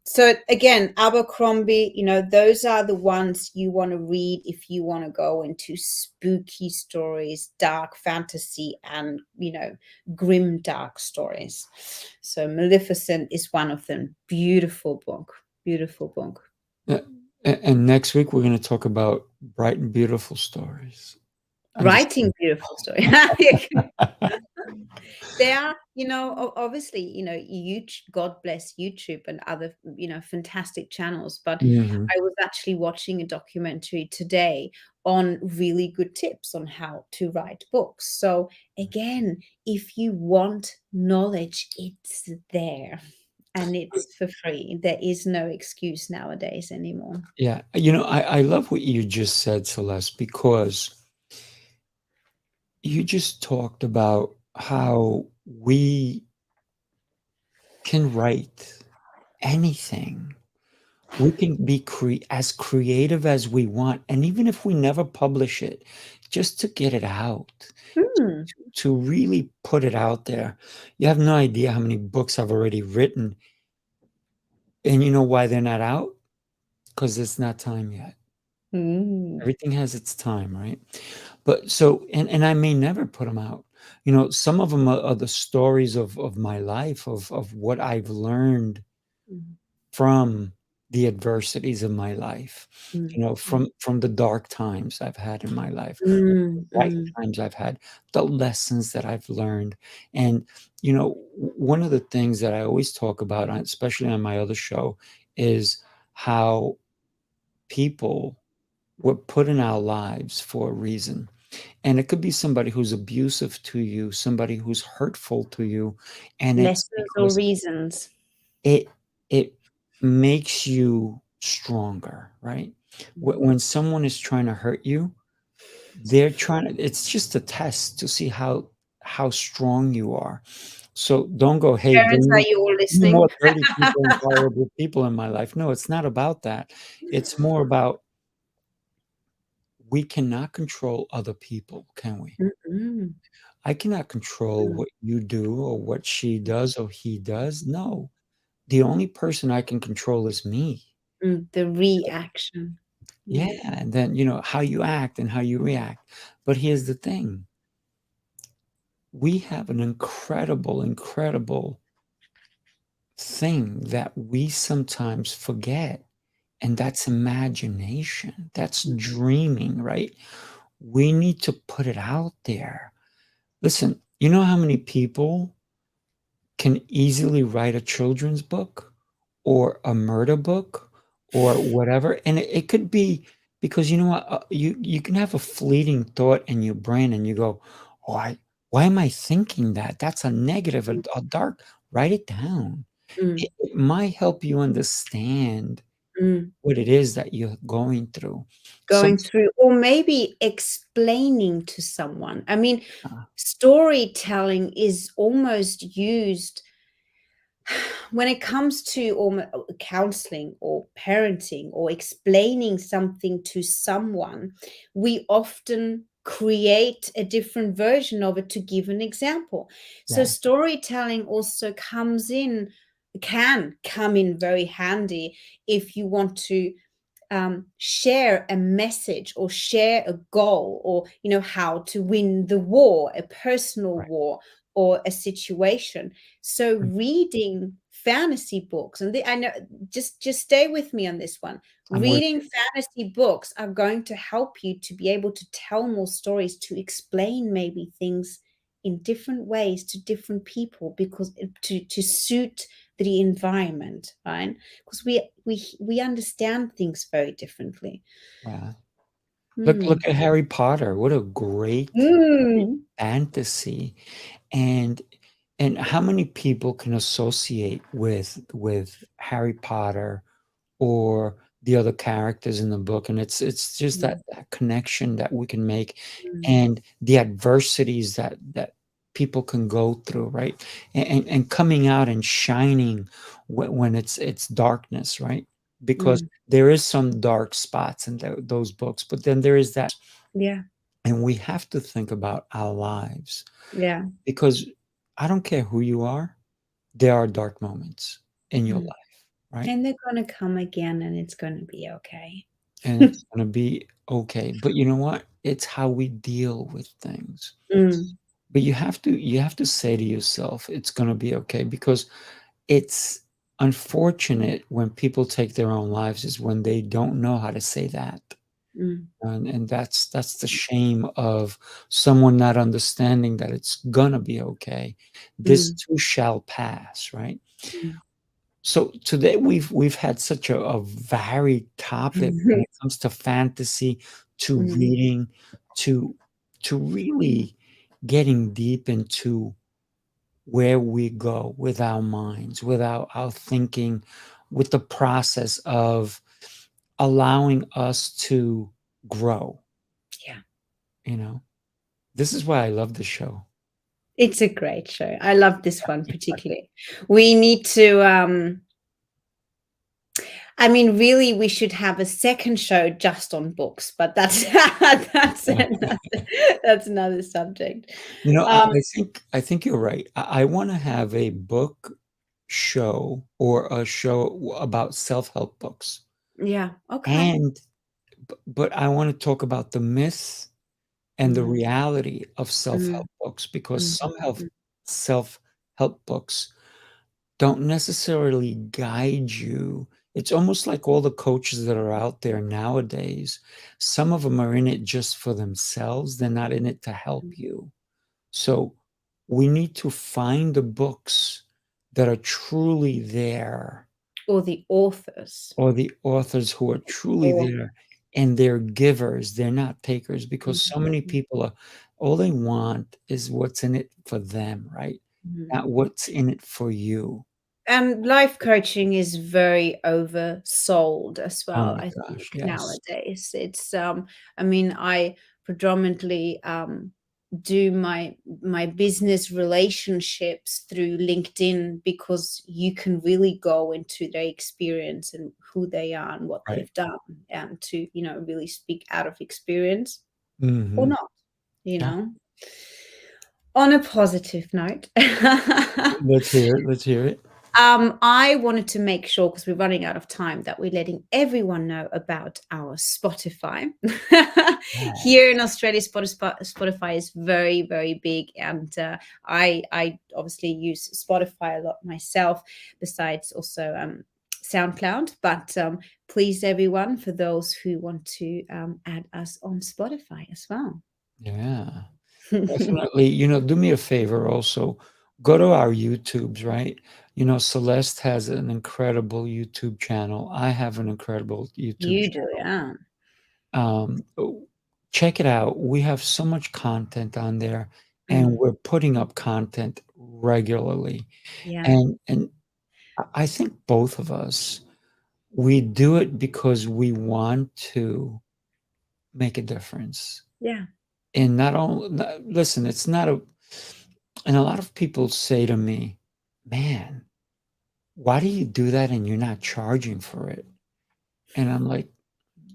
so again, Abercrombie, those are the ones you want to read if you want to go into spooky stories, dark fantasy, and, grim, dark stories. So Maleficent is one of them. Beautiful book. Beautiful book. And next week we're going to talk about bright and beautiful stories. I'm just Writing beautiful story. There are, obviously, God bless YouTube and other, fantastic channels. But Mhm. I was actually watching a documentary today on really good tips on how to write books. So again, if you want knowledge, it's there and it's for free. There is no excuse nowadays anymore. Yeah, I love what you just said, Celeste, because you just talked about how we can write anything. We can be as creative as we want, and even if we never publish it, just to get it out, Hmm. to really put it out there. You have no idea how many books I've already written, and you know why they're not out? Because it's not time yet. Mm. Everything has its time, right? But so and I may never put them out. Some of them are the stories of my life, of what I've learned Mm. from the adversities of my life, Mm. from the dark times I've had in my life, Mm. bright Mm. times I've had, the lessons that I've learned. And, one of the things that I always talk about, especially on my other show, is how people were put in our lives for a reason. And it could be somebody who's abusive to you, somebody who's hurtful to you, and it's Lessons or because reasons. it it makes you stronger, right? When someone is trying to hurt you, it's just a test to see how strong you are. So don't go, "Hey, Parents, bring are me you all bring me more listening? dirty people and horrible people in my life." No, it's not about that. It's more about we cannot control other people, can we? Mm-mm. I cannot control Mm. what you do or what she does or he does. No. The only person I can control is me. The reaction. Yeah, Mm. and then, how you act and how you react. But here's the thing. We have an incredible, incredible thing that we sometimes forget, and that's imagination. That's dreaming, right? We need to put it out there. Listen, you know how many people can easily write a children's book or a murder book or whatever, and it could be because you know what, you can have a fleeting thought in your brain and you go, why am I thinking that? That's a negative, a dark. Write it down. Mm. It might help you understand Mm. what it is that you're going through. Some Going through, or maybe explaining to someone. I mean, uh, storytelling is almost used when it comes to counseling or parenting or explaining something to someone. We often create a different version of it to give an example. So yeah, storytelling also can come in very handy if you want to share a message or share a goal, or how to win the war, a personal right. war, or a situation. So reading fantasy books, and I know, just stay with me on this one. I'm with Reading you. fantasy books are going to help you to be able to tell more stories, to explain maybe things in different ways to different people, because to suit the environment, right? Because we understand things very differently. Yeah. Look Mm. at Harry Potter. What a great Mm. fantasy. And how many people can associate with Harry Potter or the other characters in the book? And it's just Mm. that connection that we can make, Mm. and the adversities that people can go through, right? And coming out and shining when it's darkness, right? Because Mm. there is some dark spots in those books, but then there is that, Yeah, and we have to think about our lives, yeah. because I don't care who you are, there are dark moments in your Mm. life, right? And they're gonna come again, and it's gonna be okay. And it's gonna be okay. But you know what? It's how we deal with things. Mm. But you have to say to yourself, it's gonna be okay, because it's unfortunate when people take their own lives is when they don't know how to say that. And that's the shame of someone not understanding that it's gonna be okay. This too shall pass, right? So today we've had such a varied topic when it comes to fantasy, to reading, to really getting deep into where we go with our minds, with our thinking, with the process of allowing us to grow. Yeah. You know, this is why I love the show. It's a great show. I love this one particularly. We need to I mean, really, we should have a second show just on books, but that's that's another subject. You know, I think you're right. I want to have a book show or a show about self-help books. Yeah. Okay. And but I want to talk about the myths and the reality of self-help books, because some self-help books don't necessarily guide you. It's almost like all the coaches that are out there nowadays, some of them are in it just for themselves. They're not in it to help you. So we need to find the books that are truly there, Or the authors. or the authors who are truly there, and they're givers, they're not takers, because so many people are, all they want is what's in it for them, right? Not what's in it for you. And life coaching is very oversold as Oh well, my I gosh, think, yes. nowadays. It's I mean, I predominantly do my business relationships through LinkedIn, because you can really go into their experience and who they are and what Right. they've done, and to, you know, really speak out of experience or Mhm. not, you Yeah. know. On a positive note, Let's hear it, let's hear it. I wanted to make sure, because we're running out of time, that we're letting everyone know about our Spotify. Here in Australia, Spotify is very, very big, and I obviously use Spotify a lot myself, besides also SoundCloud. But please, everyone, for those who want to add us on Spotify as well. Yeah. Definitely, you know, do me a favor also, go to our YouTubes, right? You know, Celeste has an incredible YouTube channel. I have an incredible YouTube You do, channel. yeah. Check it out. We have so much content on there, and we're putting up content regularly. Yeah. And I think both of us, we do it because we want to make a difference. Yeah. And not only, listen, it's not a, and a lot of people say to me, man, why do you do that and you're not charging for it? And I'm like,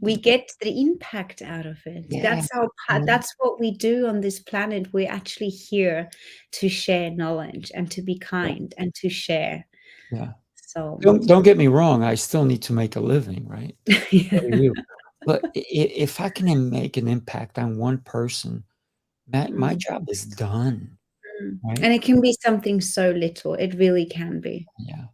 We get the impact out of it. yeah, That's what we do on this planet. We're actually here to share knowledge and to be yeah, kind and to share. yeah. So Don't get me wrong, I still need to make a living, right? So do yeah. you. But if I can make an impact on one person, my Mm, job is done, right? and it can be something so little. It really can be. Yeah.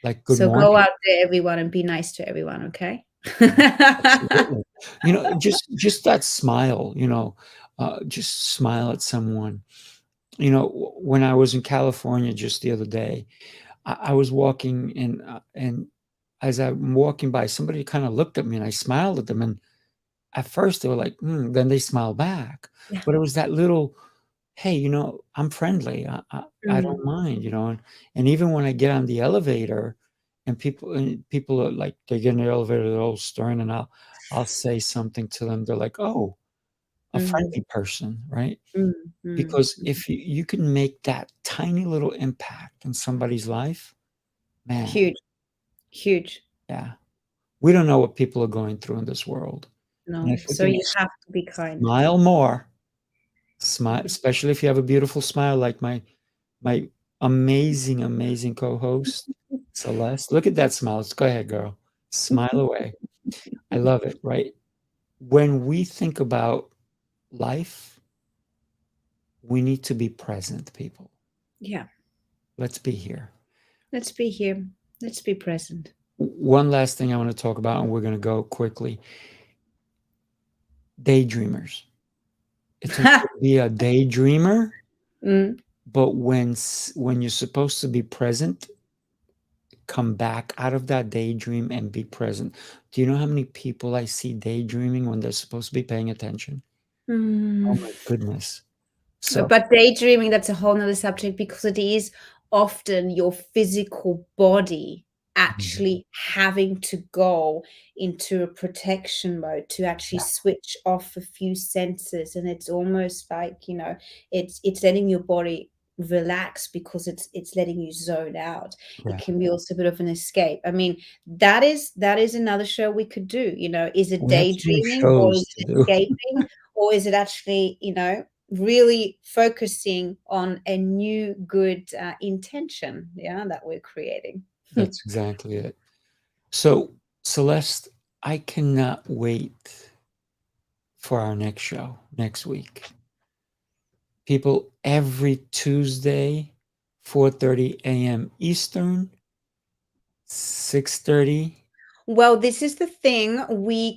Like, good So go morning. out there, everyone, and be nice to everyone, okay? Absolutely. You know, just that smile, you know, just smile at someone. You know, when I was in California just the other day, I was walking and as I'm walking by, somebody kind of looked at me and I smiled at them. And at first they were like, then they smiled back. Yeah. But it was that little, hey, you know, I'm friendly. I don't Mm, mind, you know. And even when I get on the elevator and people are like, they get in the elevator, they're all stern, and I'll say something to them. They're like, oh, a mm, friendly person, right? mm, mm. Because if you can make that tiny little impact in somebody's life, man, Huge, huge. yeah. We don't know what people are going through in this world. And No. if we So can you have to be kind. smile more, smile, especially if you have a beautiful smile like my amazing, amazing co-host, Celeste. Look at that smile. Go ahead, girl. Smile away. I love it, right? When we think about life, we need to be present, people. Yeah. Let's be here. Let's be here. Let's be present. One last thing I want to talk about, and we're going to go quickly. Daydreamers. It's okay to be a daydreamer, but when you're supposed to be present, come back out of that daydream and be present. Do you know how many people I see daydreaming when they're supposed to be paying attention? Oh my goodness. So But daydreaming, that's a whole nother subject, because it is often your physical body actually having to go into a protection mode to actually switch off a few senses, and it's almost like, you know, it's letting your body relax because it's letting you zone out. Yeah. It can be also a bit of an escape. I mean, that is another show we could do. You know, is it we have so many daydreaming, or shows is to it do. escaping, or is it actually, you know, really focusing on a new good intention, that we're creating. That's exactly it. So, Celeste, I cannot wait for our next show next week. People, every Tuesday, 4:30 a.m. Eastern, 6:30. Well, this is the thing.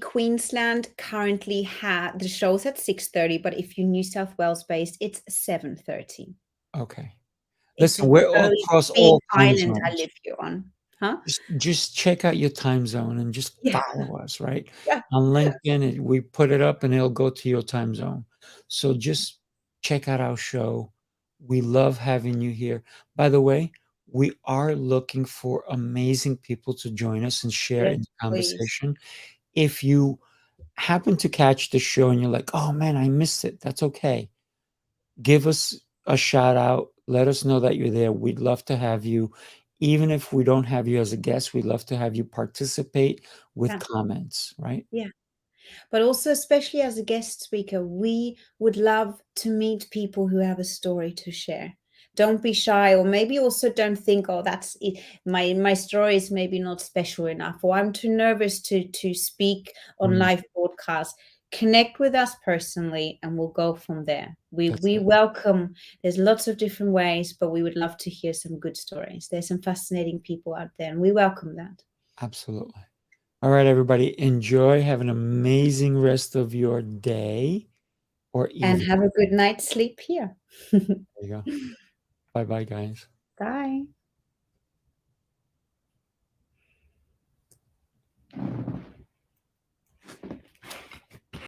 Queensland currently have the shows at 6:30, but if you're New South Wales based, it's 7:30. Okay. It's a Listen, we're all very across big all time island I zones. live here on. Huh? Just check out your time zone and just Yeah. follow us, right? Yeah. On LinkedIn, we put it up and it'll go to your time zone. So just check out our show. We love having you here. By the way, we are looking for amazing people to join us and share in Yes, the please. conversation. If you happen to catch the show and you're like, oh man, I missed it, that's okay. Give us a shout out. Let us know that you're there. We'd love to have you. Even if we don't have you as a guest, we'd love to have you participate with Yeah. comments, right? Yeah. But also, especially as a guest speaker, we would love to meet people who have a story to share. Don't be shy, or maybe also don't think, oh, that's it. My story is maybe not special enough, or I'm too nervous to speak on live broadcast. Connect with us personally, and we'll go from there. We welcome. There's lots of different ways, but we would love to hear some good stories. There's some fascinating people out there, and we welcome that. Absolutely. All right, everybody. Enjoy. Have an amazing rest of your day or evening. And have a good night's sleep here. There you go. Bye-bye, guys. Bye.